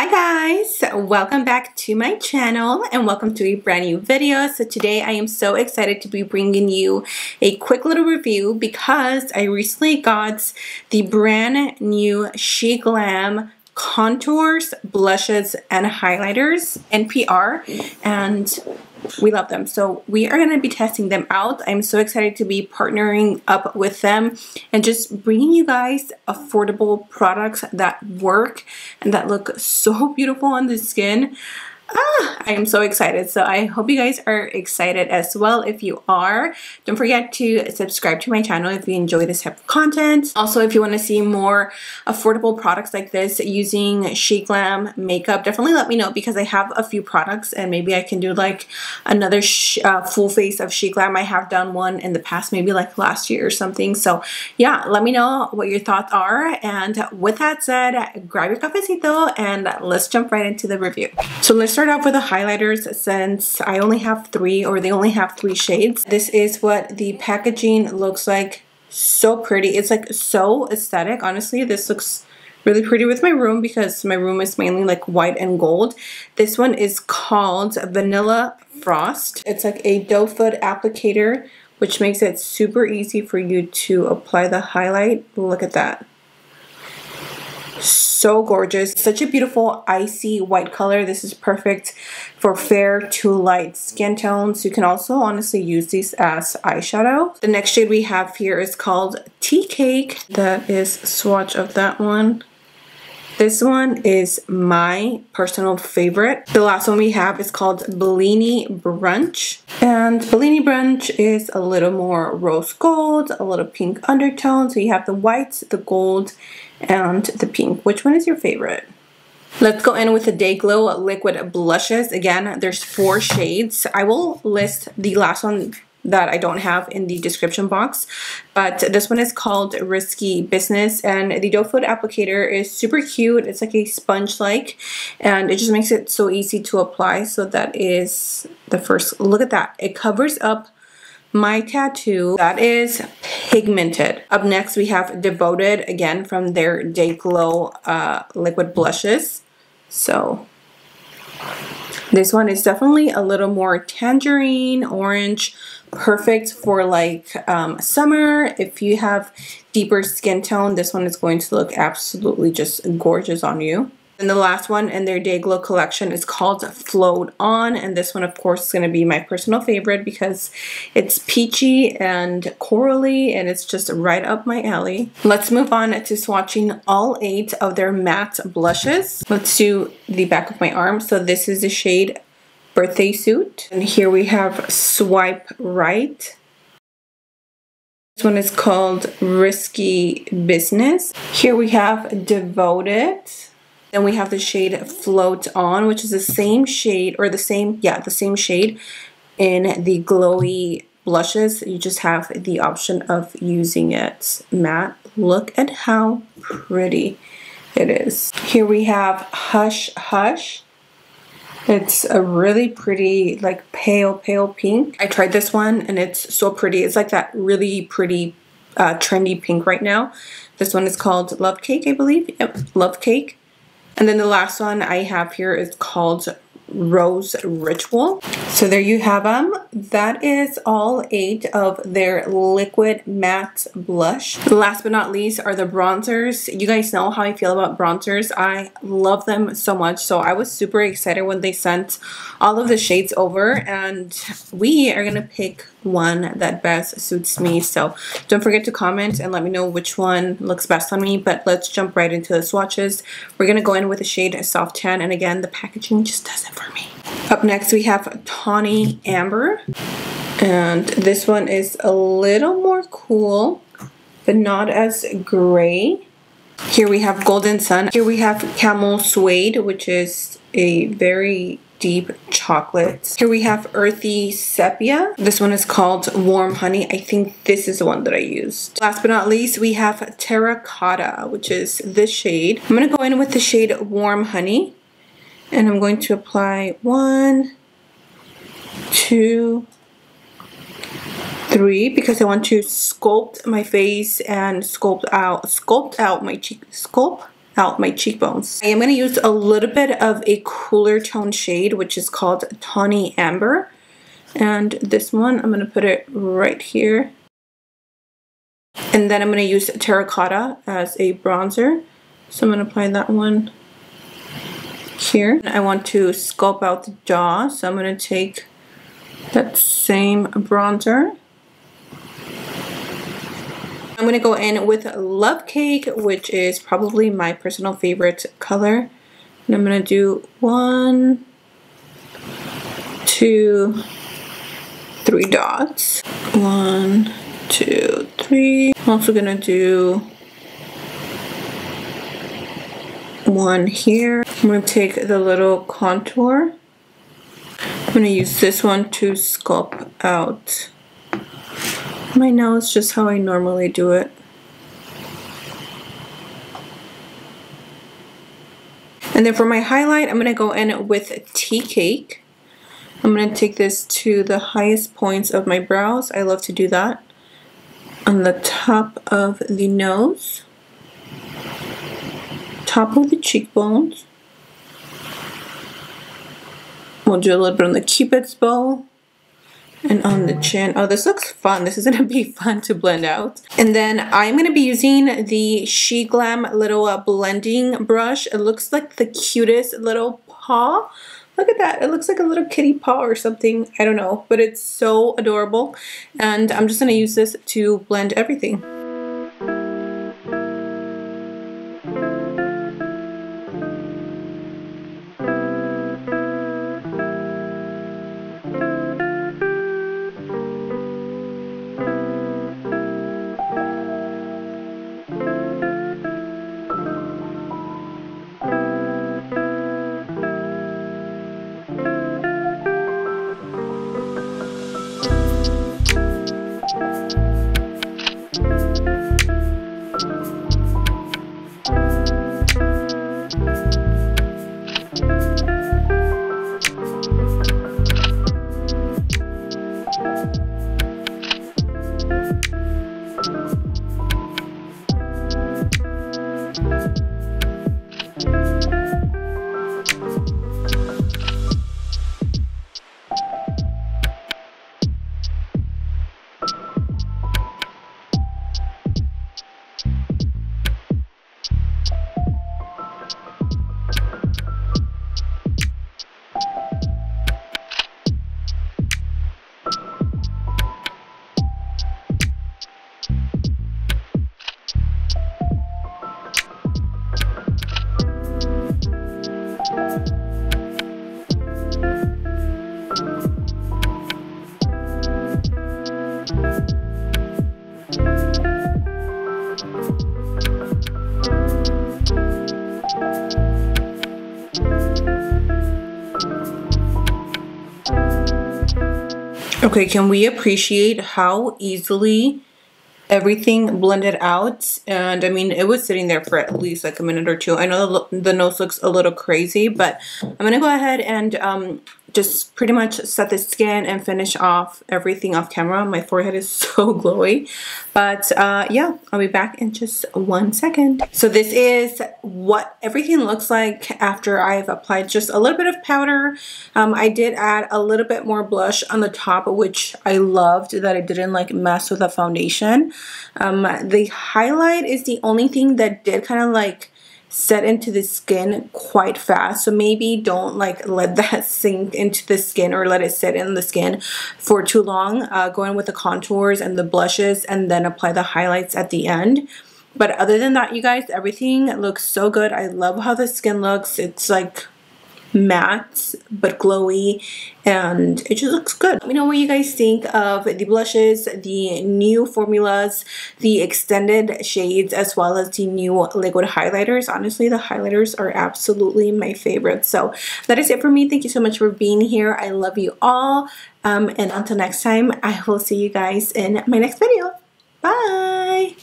Hi guys, welcome back to my channel and welcome to a brand new video. So today I am so excited to be bringing you a quick little review because I recently got the brand new Sheglam contours, blushes, and highlighters NPR, and we love them. So we are going to be testing them out. I'm so excited to be partnering up with them and just bringing you guys affordable products that work and that look so beautiful on the skin. I am so excited. So I hope you guys are excited as well. If you are, don't forget to subscribe to my channel if you enjoy this type of content. Also, if you want to see more affordable products like this using Sheglam makeup, definitely let me know because I have a few products and maybe I can do like another full face of Sheglam. I have done one in the past, maybe like last year or something. So yeah, let me know what your thoughts are. And with that said, grab your cafecito and let's jump right into the review. So let's start off with the highlighters since I only have three, or they only have three shades. This is what the packaging looks like. So pretty. It's like so aesthetic. Honestly, this looks really pretty with my room because my room is mainly like white and gold. This one is called Vanilla Frost. It's like a doe foot applicator, which makes it super easy for you to apply the highlight. Look at that. So gorgeous. Such a beautiful icy white color. This is perfect for fair to light skin tones. You can also honestly use these as eyeshadow. The next shade we have here is called Tea Cake. That is swatch of that one. This one is my personal favorite. The last one we have is called Bellini Brunch. And Bellini Brunch is a little more rose gold, a little pink undertone. So you have the white, the gold, and the pink. Which one is your favorite? Let's go in with the Day Glow liquid blushes. Again, there's 4 shades. I will list the last one that I don't have in the description box, but this one is called Risky Business, and the doe foot applicator is super cute. It's like a sponge-like, and it just makes it so easy to apply. So that is the first. Look at that. It covers up my tattoo that is pigmented. Up next we have Devoted, again from their Day Glow liquid blushes. So this one is definitely a little more tangerine orange, perfect for like summer. If you have deeper skin tone, this one is going to look absolutely just gorgeous on you. And the last one in their Day Glow collection is called Float On, and this one of course is going to be my personal favorite because it's peachy and corally and it's just right up my alley. Let's move on to swatching all 8 of their matte blushes. Let's do the back of my arm. So this is the shade Birthday Suit, and here we have Swipe Right. This one is called Risky Business. Here we have Devoted. Then we have the shade Float On, which is the same shade, or the same shade in the glowy blushes. You just have the option of using it matte. Look at how pretty it is. Here we have Hush Hush. It's a really pretty, like pale pink. I tried this one and it's so pretty. It's like that really pretty trendy pink right now. This one is called Love Cake, I believe. Yep, Love Cake. And then the last one I have here is called Rose Ritual. So there you have them. That is all 8 of their liquid matte blush. Last but not least are the bronzers. You guys know how I feel about bronzers. I love them so much. So I was super excited when they sent all of the shades over, and we are gonna pick one that best suits me. So don't forget to comment and let me know which one looks best on me. But let's jump right into the swatches. We're gonna go in with the shade Soft Tan, and again, the packaging just does it for me. Up next we have Tawny Amber, and this one is a little more cool but not as gray. Here we have Golden Sun. Here we have Camel Suede, which is a very deep chocolate. Here we have Earthy Sepia. This one is called Warm Honey. I think this is the one that I used. Last but not least, we have Terracotta, which is this shade. I'm going to go in with the shade Warm Honey, and I'm going to apply 1, 2, 3 because I want to sculpt my face and sculpt out my cheek, sculpt out my cheekbones. I am going to use a little bit of a cooler tone shade, which is called Tawny Amber. And this one, I'm going to put it right here. And then I'm going to use Terracotta as a bronzer. So I'm going to apply that one here. I want to sculpt out the jaw, so I'm going to take that same bronzer. I'm going to go in with Love Cake, which is probably my personal favorite color. And I'm going to do 1, 2, 3 dots. 1, 2, 3. I'm also going to do 1 here. I'm going to take the little contour. I'm going to use this one to sculpt out my nose, just how I normally do it. And then for my highlight, I'm going to go in with Tea Cake. I'm going to take this to the highest points of my brows. I love to do that. On the top of the nose, top of the cheekbones. We'll do a little bit on the Cupid's bow and on the chin. Oh, this looks fun. This is going to be fun to blend out. And then I'm going to be using the Sheglam little blending brush. It looks like the cutest little paw. Look at that. It looks like a little kitty paw or something. I don't know, but it's so adorable. And I'm just going to use this to blend everything. Okay, can we appreciate how easily everything blended out? And I mean, it was sitting there for at least like a minute or two. I know the nose looks a little crazy, but I'm gonna go ahead and just pretty much set the skin and finish off everything off camera. My forehead is so glowy, but yeah, I'll be back in just 1 second. So this is what everything looks like after I've applied just a little bit of powder. I did add a little bit more blush on the top, which I loved that I didn't like mess with the foundation. The highlight is the only thing that did kind of like set into the skin quite fast, so maybe don't like let that sink into the skin or let it sit in the skin for too long. Go in with the contours and the blushes and then apply the highlights at the end. But other than that, you guys, everything looks so good. I love how the skin looks. It's like matte but glowy, and it just looks good. Let me know what you guys think of the blushes, the new formulas, the extended shades, as well as the new liquid highlighters. Honestly, the highlighters are absolutely my favorite. So that is it for me. Thank you so much for being here. I love you all, and until next time, I will see you guys in my next video. Bye.